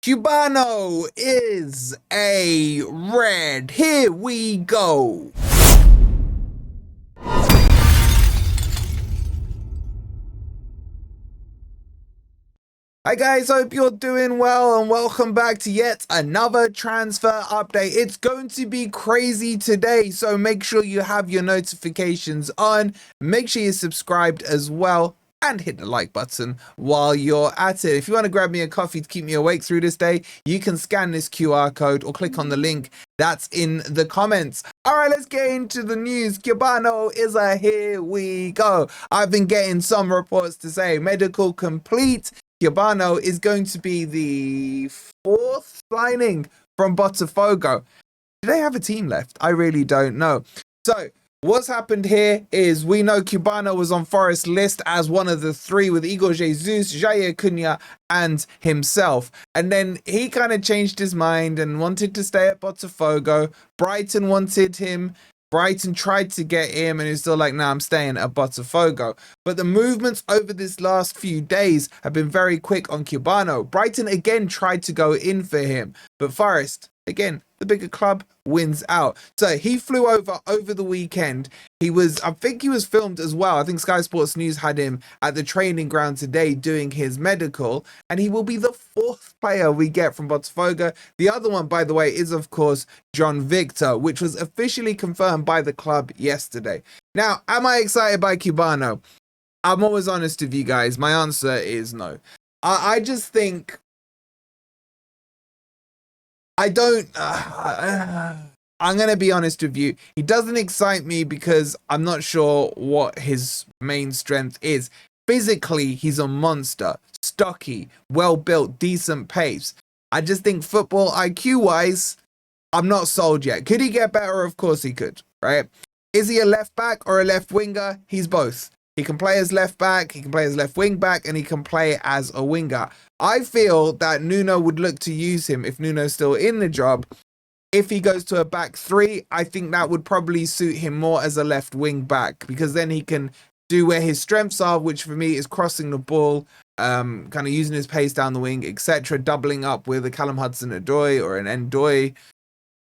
Gibbano is a red. Here we go. Hi guys, hope you're doing well and welcome back to yet another transfer update. It's going to be crazy today, so make sure you have your notifications on. Make sure you're subscribed as well and hit the like button while you're at it. If you want to grab me a coffee to keep me awake through this day, you can scan this QR code or click on the link that's in the comments. All right, let's get into the news. Gibbano is a here we go. I've been getting some reports to say medical complete. Gibbano is going to be the fourth signing from Botafogo. Do they have a team left? I really don't know. So what's happened here is we know Gibbano was on Forest list as one of the three with Igor Jesus, Jair Cunha and himself. And then he kind of changed his mind and wanted to stay at Botafogo. Brighton wanted him. Brighton tried to get him and he's still like, nah, I'm staying at Botafogo. But the movements over this last few days have been very quick on Gibbano. Brighton again tried to go in for him, but Forest, again, the bigger club, wins out. So he flew over the weekend. I think he was filmed as well. I think Sky Sports News had him at the training ground today doing his medical, and he will be the fourth player we get from Botafogo. The other one, by the way, is of course John Victor, which was officially confirmed by the club yesterday. Now, am I excited by Gibbano? I'm always honest with you guys. My answer is no. I just think I'm going to be honest with you. He doesn't excite me because I'm not sure what his main strength is. Physically, he's a monster. Stocky, well-built, decent pace. I just think football IQ-wise, I'm not sold yet. Could he get better? Of course he could, right? Is he a left back or a left winger? He's both. He can play as left back, he can play as left wing back, and he can play as a winger. I feel that Nuno would look to use him if Nuno's still in the job. If he goes to a back three, I think that would probably suit him more as a left wing back, because then he can do where his strengths are, which for me is crossing the ball, kind of using his pace down the wing, etc., doubling up with a Callum Hudson-Odoi or an Ndoi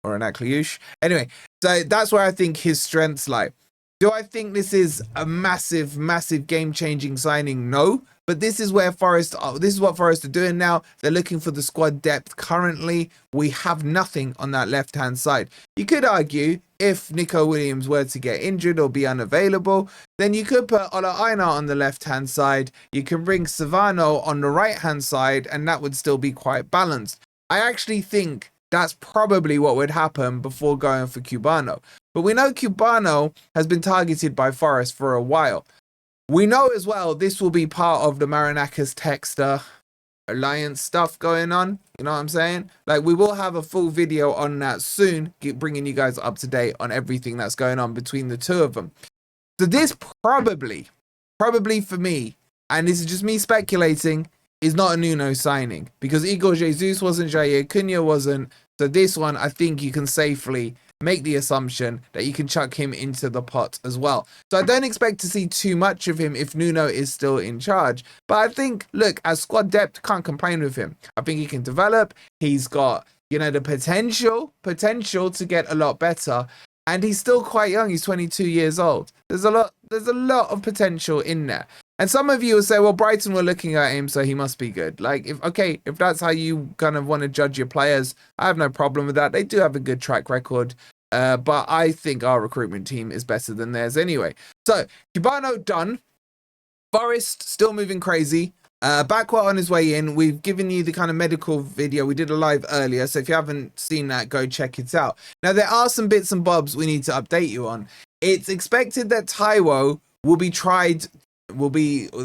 or an Akliush. Anyway, so that's where I think his strengths lie. Do I think this is a massive, massive game-changing signing? No, but this is what Forest are doing now. They're looking for the squad depth. Currently, we have nothing on that left-hand side. You could argue if Nico Williams were to get injured or be unavailable, then you could put Aina on the left-hand side. You can bring Silva on the right-hand side, and that would still be quite balanced. I actually think that's probably what would happen before going for Gibbano. But we know Gibbano has been targeted by Forest for a while. We know as well this will be part of the Marinakis Texter Alliance stuff going on. You know what I'm saying? Like, we will have a full video on that soon, bringing you guys up to date on everything that's going on between the two of them. So this probably for me, and this is just me speculating, is not a Nuno signing, because Igor Jesus wasn't, Jair Cunha wasn't. So this one, I think you can safely make the assumption that you can chuck him into the pot as well. So I don't expect to see too much of him if Nuno is still in charge. But I think, look, as squad depth, can't complain with him. I think he can develop. He's got, the potential to get a lot better. And he's still quite young. He's 22 years old. There's a lot of potential in there. And some of you will say, well, Brighton were looking at him, so he must be good. Like, if that's how you kind of want to judge your players, I have no problem with that. They do have a good track record, but I think our recruitment team is better than theirs anyway. So, Gibbano done. Forest still moving crazy. Backward on his way in. We've given you the kind of medical video. We did a live earlier, so if you haven't seen that, go check it out. Now, there are some bits and bobs we need to update you on. It's expected that Taiwo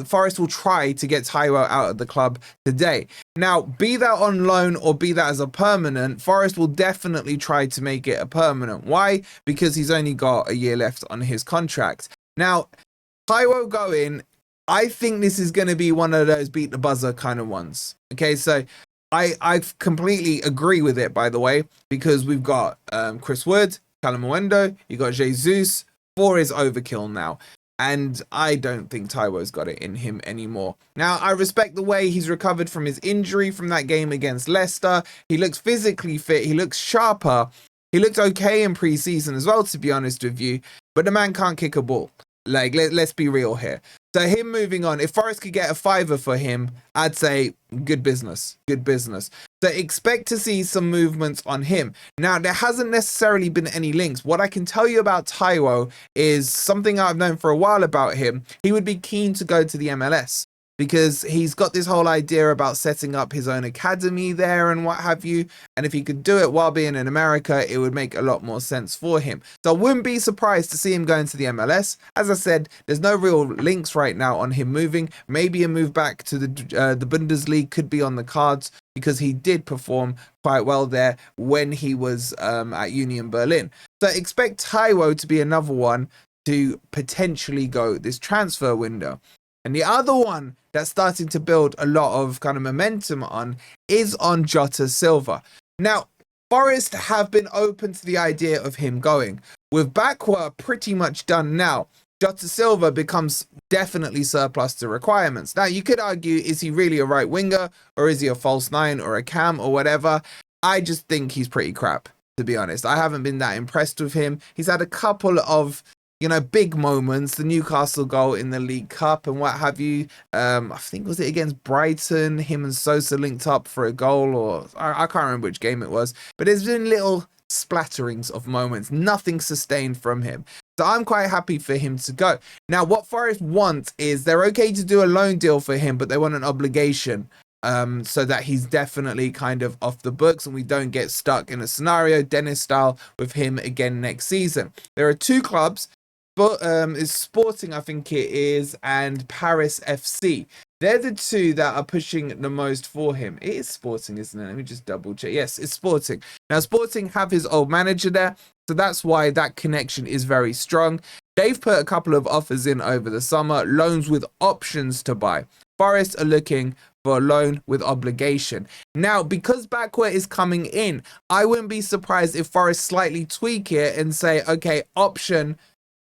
Forest will try to get Taiwo out of the club today. Now, be that on loan or be that as a permanent, Forest will definitely try to make it a permanent. Why? Because he's only got a year left on his contract. Now, Taiwo going, I think this is going to be one of those beat the buzzer kind of ones. Okay, so I completely agree with it, by the way, because we've got Chris Wood, Callum Mwendo, you got Jesus. 4 is overkill now. And I don't think Taiwo's got it in him anymore. Now, I respect the way he's recovered from his injury from that game against Leicester. He looks physically fit. He looks sharper. He looked okay in pre-season as well, to be honest with you. But the man can't kick a ball. Like, let's be real here. So him moving on, if Forest could get a fiver for him, I'd say good business, good business. So expect to see some movements on him. Now, there hasn't necessarily been any links. What I can tell you about Taiwo is something I've known for a while about him. He would be keen to go to the MLS because he's got this whole idea about setting up his own academy there and what have you. And if he could do it while being in America, it would make a lot more sense for him. So I wouldn't be surprised to see him going to the MLS. As I said, there's no real links right now on him moving. Maybe a move back to the Bundesliga could be on the cards because he did perform quite well there when he was at Union Berlin. So expect Taiwo to be another one to potentially go this transfer window. And the other one that's starting to build a lot of kind of momentum on is on Jota Silva. Now, Forest have been open to the idea of him going. With Bakwa pretty much done now, Jota Silva becomes definitely surplus to requirements. Now, you could argue, is he really a right winger or is he a false nine or a cam or whatever? I just think he's pretty crap, to be honest. I haven't been that impressed with him. He's had a couple of big moments, the Newcastle goal in the League Cup and what have you. I think, was it against Brighton? Him and Sosa linked up for a goal, or I can't remember which game it was. But there's been little splatterings of moments, nothing sustained from him. So I'm quite happy for him to go. Now, what Forest want is they're okay to do a loan deal for him, but they want an obligation. So that he's definitely kind of off the books and we don't get stuck in a scenario, Dennis style, with him again next season. There are two clubs. But it's Sporting, I think it is, and Paris FC. They're the two that are pushing the most for him. It is Sporting, isn't it? Let me just double check. Yes, it's Sporting. Now, Sporting have his old manager there, so that's why that connection is very strong. They've put a couple of offers in over the summer, loans with options to buy. Forest are looking for a loan with obligation. Now, because Bakwa is coming in, I wouldn't be surprised if Forest slightly tweak it and say, okay, option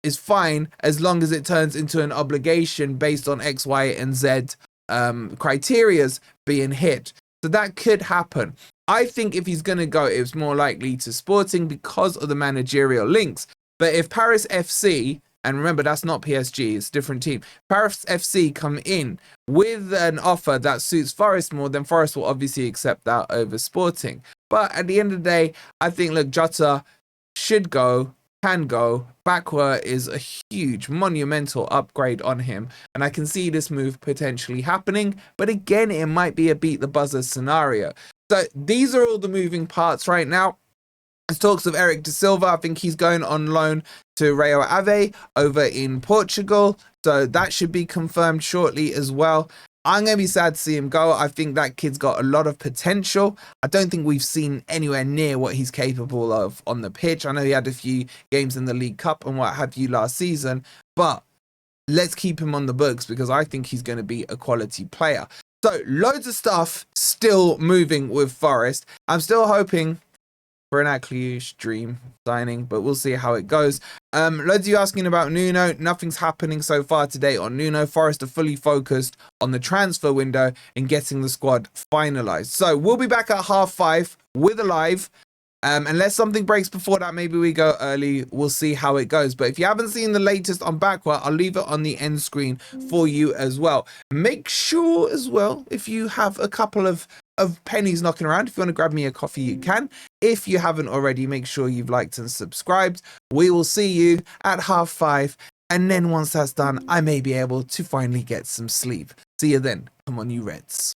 is fine as long as it turns into an obligation based on X, Y, and Z criterias being hit. So that could happen. I think if he's going to go, it's more likely to Sporting because of the managerial links. But if Paris FC, and remember, that's not PSG, it's a different team. Paris FC come in with an offer that suits Forest more, then Forest will obviously accept that over Sporting. But at the end of the day, I think, look, Jota should go, can go. Bakwa is a huge, monumental upgrade on him, and I can see this move potentially happening, but again, it might be a beat the buzzer scenario. So these are all the moving parts right now. There's talks of Eric da Silva. I think he's going on loan to Rio Ave over in Portugal, so that should be confirmed shortly as well. I'm going to be sad to see him go. I think that kid's got a lot of potential. I don't think we've seen anywhere near what he's capable of on the pitch. I know he had a few games in the League Cup and what have you last season, but let's keep him on the books because I think he's going to be a quality player. So loads of stuff still moving with Forest. I'm still hoping for an Akliush dream signing, but we'll see how it goes. Loads of you asking about Nuno. Nothing's happening so far today on Nuno. Forest are fully focused on the transfer window and getting the squad finalised. So we'll be back at 5:30 with a live. Unless something breaks before that, maybe we go early. We'll see how it goes. But if you haven't seen the latest on Bakwa, I'll leave it on the end screen for you as well. Make sure as well, if you have a couple of pennies knocking around, if you want to grab me a coffee, you can. If you haven't already, make sure you've liked and subscribed. We will see you at 5:30. And then once that's done, I may be able to finally get some sleep. See you then. Come on, you Reds.